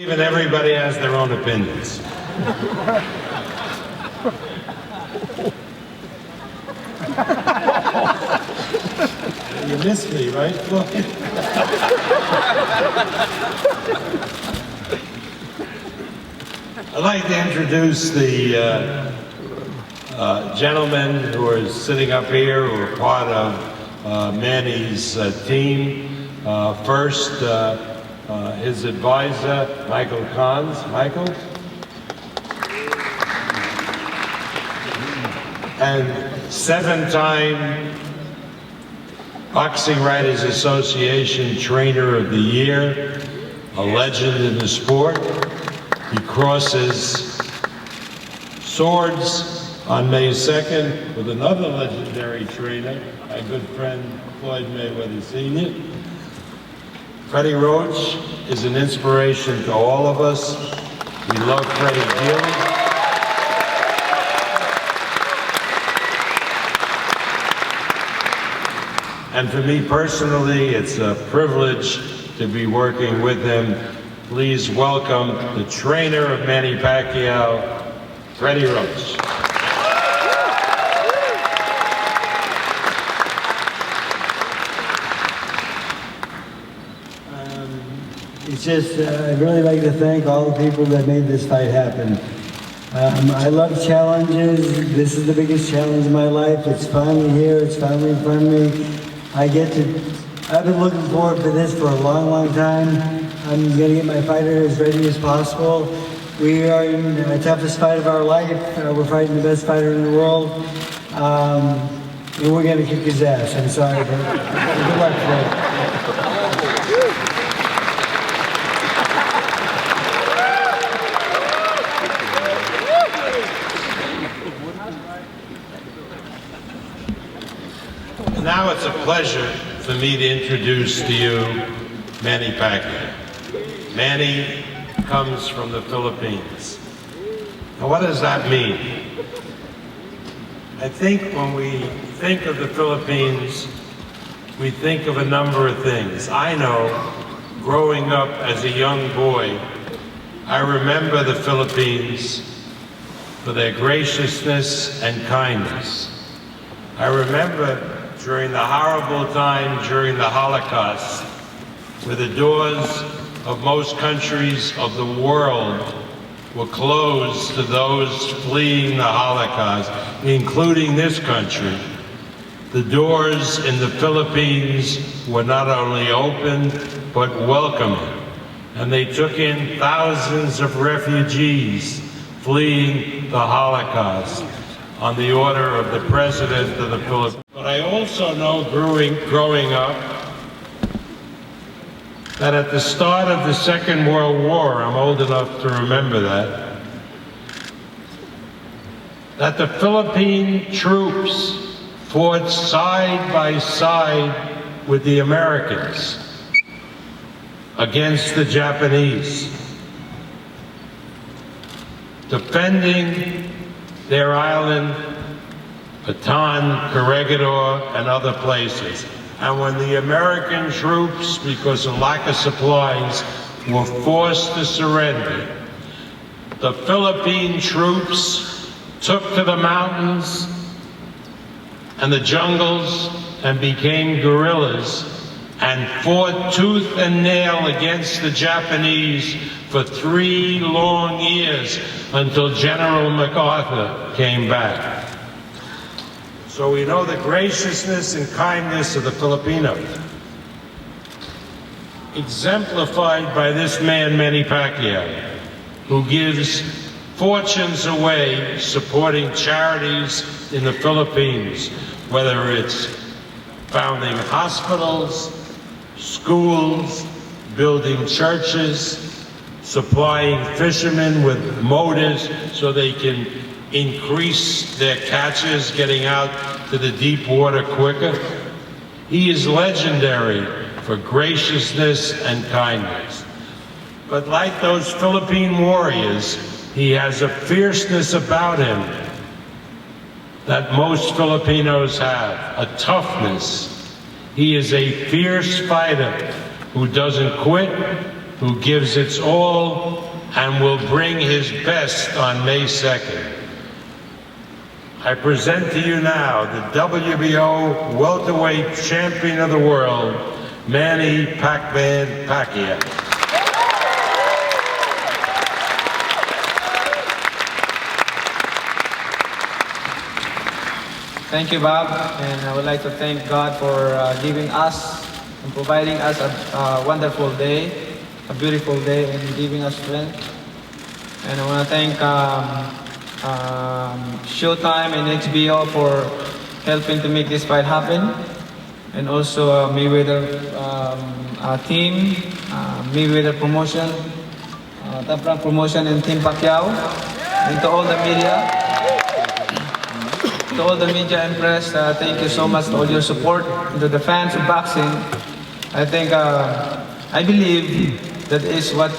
Even everybody has their own opinions. You missed me, right? I'd like to introduce the gentlemen who are sitting up here, who are part of Manny's team. First, his advisor, Michael Kahns. Michael? And seven-time Boxing Writers Association Trainer of the Year, a legend in the sport. He crosses swords on May 2nd with another legendary trainer, my good friend Floyd Mayweather Sr. Freddy Roach is an inspiration to all of us. We love Freddy dearly. And for me personally, it's a privilege to be working with him. Please welcome the trainer of Manny Pacquiao, Freddy Roach. It's just, I'd really like to thank all the people that made this fight happen. I love challenges. This is the biggest challenge of my life. It's finally here. It's finally in front of me. I've been looking forward to this for a long, long time. I'm going to get my fighter as ready as possible. We are in the toughest fight of our life. We're fighting the best fighter in the world. And we're going to kick his ass. I'm sorry, but good luck today. Now it's a pleasure for me to introduce to you Manny Pacquiao. Manny comes from the Philippines. Now what does that mean? I think when we think of the Philippines, we think of a number of things. I know, growing up as a young boy, I remember the Philippines for their graciousness and kindness. I remember during the horrible time during the Holocaust, where the doors of most countries of the world were closed to those fleeing the Holocaust, including this country. The doors in the Philippines were not only open, but welcoming. And they took in thousands of refugees fleeing the Holocaust on the order of the President of the Philippines. But I also know growing up that at the start of the Second World War, I'm old enough to remember that the Philippine troops fought side by side with the Americans against the Japanese, defending their island, Bataan, Corregidor, and other places. And when the American troops, because of lack of supplies, were forced to surrender, the Philippine troops took to the mountains and the jungles and became guerrillas and fought tooth and nail against the Japanese for 3 long years until General MacArthur came back. So we know the graciousness and kindness of the Filipinos, exemplified by this man, Manny Pacquiao, who gives fortunes away supporting charities in the Philippines, whether it's founding hospitals, schools, building churches, supplying fishermen with motors so they can increase their catches, getting out to the deep water quicker. He is legendary for graciousness and kindness. But like those Philippine warriors, he has a fierceness about him that most Filipinos have, a toughness. He is a fierce fighter who doesn't quit, who gives its all and will bring his best on May 2nd. I present to you now the WBO welterweight champion of the world, Manny Pacquiao. Thank you, Bob, and I would like to thank God for giving us and providing us a wonderful day, a beautiful day, and giving us strength. And I want to thank Showtime and HBO for helping to make this fight happen, and also Mayweather team, Mayweather promotion, Top Rank promotion, and Team Pacquiao, and to all the media. To all the media and press, thank you so much for all your support. And to the fans of boxing, I think, I believe that is what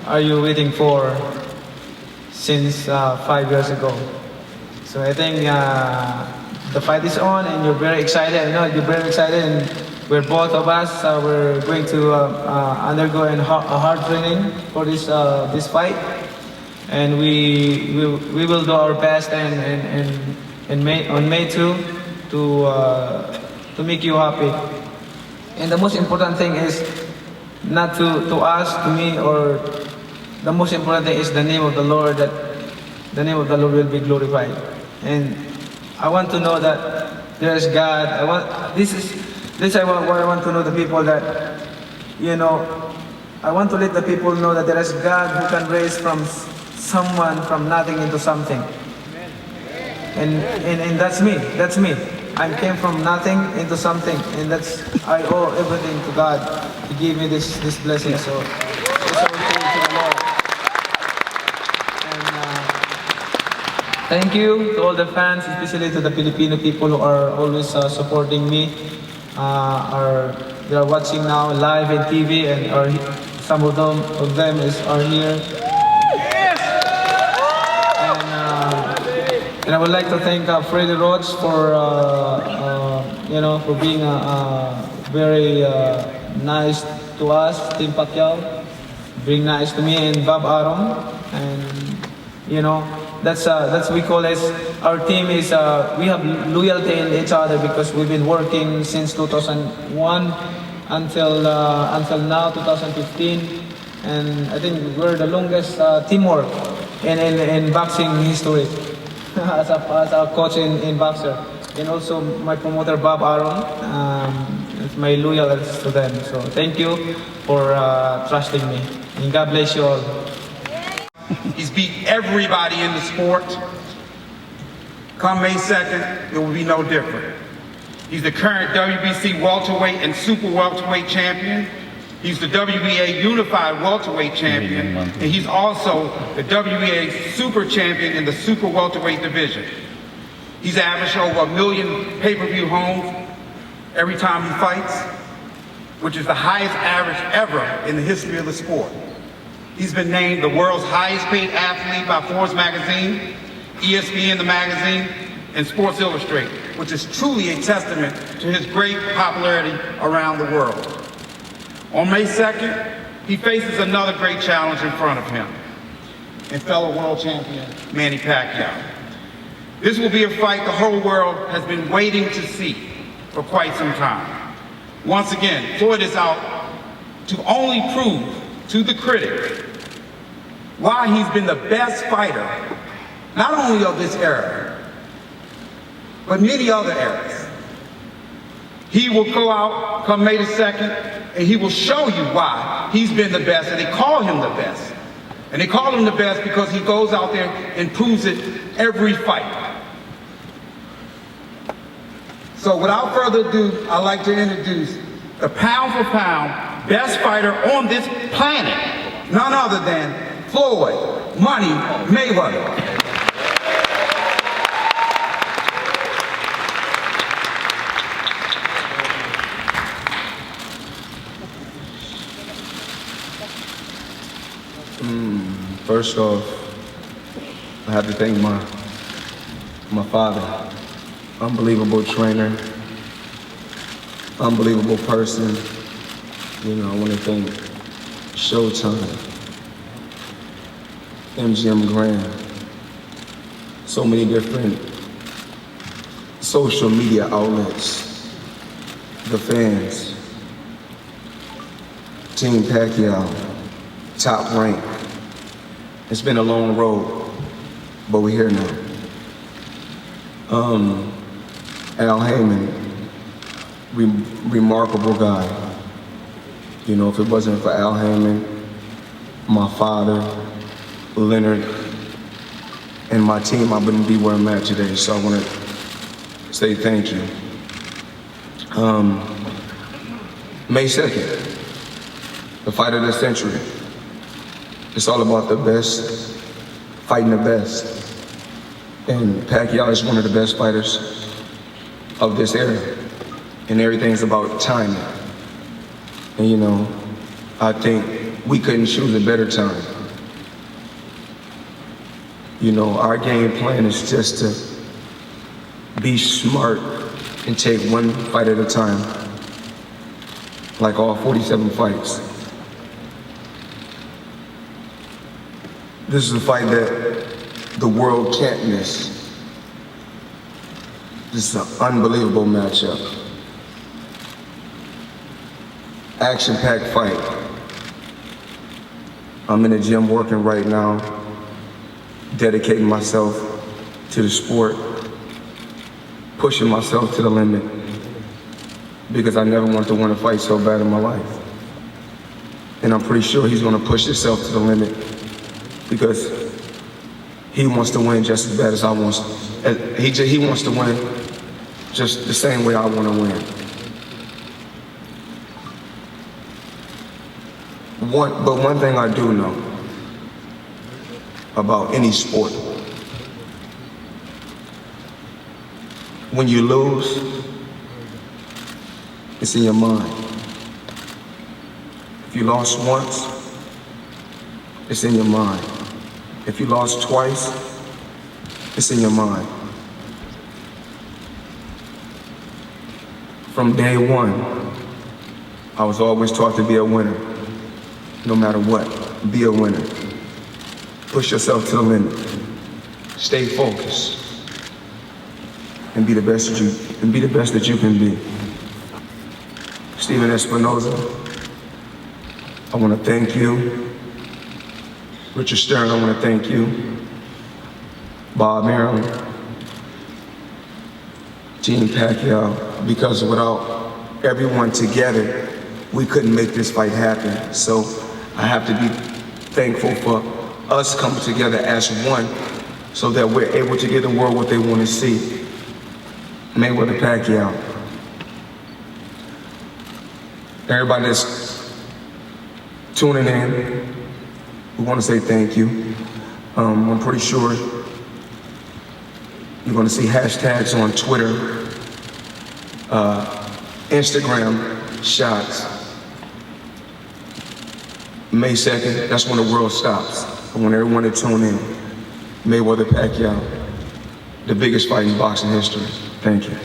are you waiting for since 5 years ago. So I think the fight is on and you're very excited. I know you're very excited, and we're both of us, we're going to undergo a hard training for this fight. And we will do our best on May 2 to make you happy. And the most important thing is not to us, to me, or the most important thing is the name of the Lord, that the name of the Lord will be glorified. And I want to know that there is God. This is what I want to know, the people, that, you know, I want to let the people know that there is God who can raise from someone from nothing into something. And that's me. That's me. I came from nothing into something, and I owe everything to God to give me this blessing. So that's all to the Lord. And thank you to all the fans, especially to the Filipino people who are always supporting me. They are watching now live in TV, and some of them are here. And I would like to thank Freddy, Roach for for being very nice to us, Team Pacquiao, being nice to me, and Bob Arum, and that's we call as our team is we have loyalty in each other, because we've been working since 2001 until now 2015, and I think we're the longest teamwork in boxing history. as a coach in boxer, and also my promoter Bob Arum, it's my loyalty to them. So thank you for trusting me, and God bless you all. He's beat everybody in the sport. Come May 2nd, it will be no different. He's the current WBC welterweight and super welterweight champion. He's the WBA unified welterweight champion, and he's also the WBA super champion in the super welterweight division. He's averaged over 1 million pay-per-view homes every time he fights, which is the highest average ever in the history of the sport. He's been named the world's highest paid athlete by Forbes magazine, ESPN the magazine, and Sports Illustrated, which is truly a testament to his great popularity around the world. On May 2nd, he faces another great challenge in front of him, and fellow world champion Manny Pacquiao. This will be a fight the whole world has been waiting to see for quite some time. Once again, Floyd is out to only prove to the critic why he's been the best fighter, not only of this era, but many other eras. He will go out come May the 2nd, and he will show you why he's been the best, and they call him the best. And they call him the best because he goes out there and proves it every fight. So without further ado, I'd like to introduce the pound for pound best fighter on this planet, none other than Floyd Money Mayweather. First off, I have to thank my father. Unbelievable trainer, unbelievable person. I want to thank Showtime, MGM Grand, so many different social media outlets, the fans, Team Pacquiao, Top Rank. It's been a long road, but we're here now. Al Heyman, remarkable guy. You know, if it wasn't for Al Heyman, my father, Leonard, and my team, I wouldn't be where I'm at today. So I want to say thank you. May 2nd, the fight of the century. It's all about the best, fighting the best. And Pacquiao is one of the best fighters of this era. And everything's about timing. And you know, I think we couldn't choose a better time. You know, our game plan is just to be smart and take one fight at a time, like all 47 fights. This is a fight that the world can't miss. This is an unbelievable matchup. Action-packed fight. I'm in the gym working right now, dedicating myself to the sport, pushing myself to the limit, because I never wanted to win a fight so bad in my life. And I'm pretty sure he's gonna push himself to the limit, because he wants to win just as bad as I want. He wants to win just the same way I want to win. But one thing I do know about any sport, when you lose, it's in your mind. If you lost once, it's in your mind. If you lost twice, it's in your mind. From day one, I was always taught to be a winner. No matter what, be a winner. Push yourself to the limit. Stay focused. And be the best that you can be. Steven Espinoza, I want to thank you. Richard Stern, I want to thank you. Bob Arum, Team Pacquiao, because without everyone together, we couldn't make this fight happen. So I have to be thankful for us coming together as one so that we're able to give the world what they want to see. Mayweather Pacquiao. Everybody that's tuning in, we want to say thank you. I'm pretty sure you're going to see hashtags on Twitter, Instagram shots. May 2nd, that's when the world stops. I want everyone to tune in. Mayweather Pacquiao, the biggest fight in boxing history. Thank you.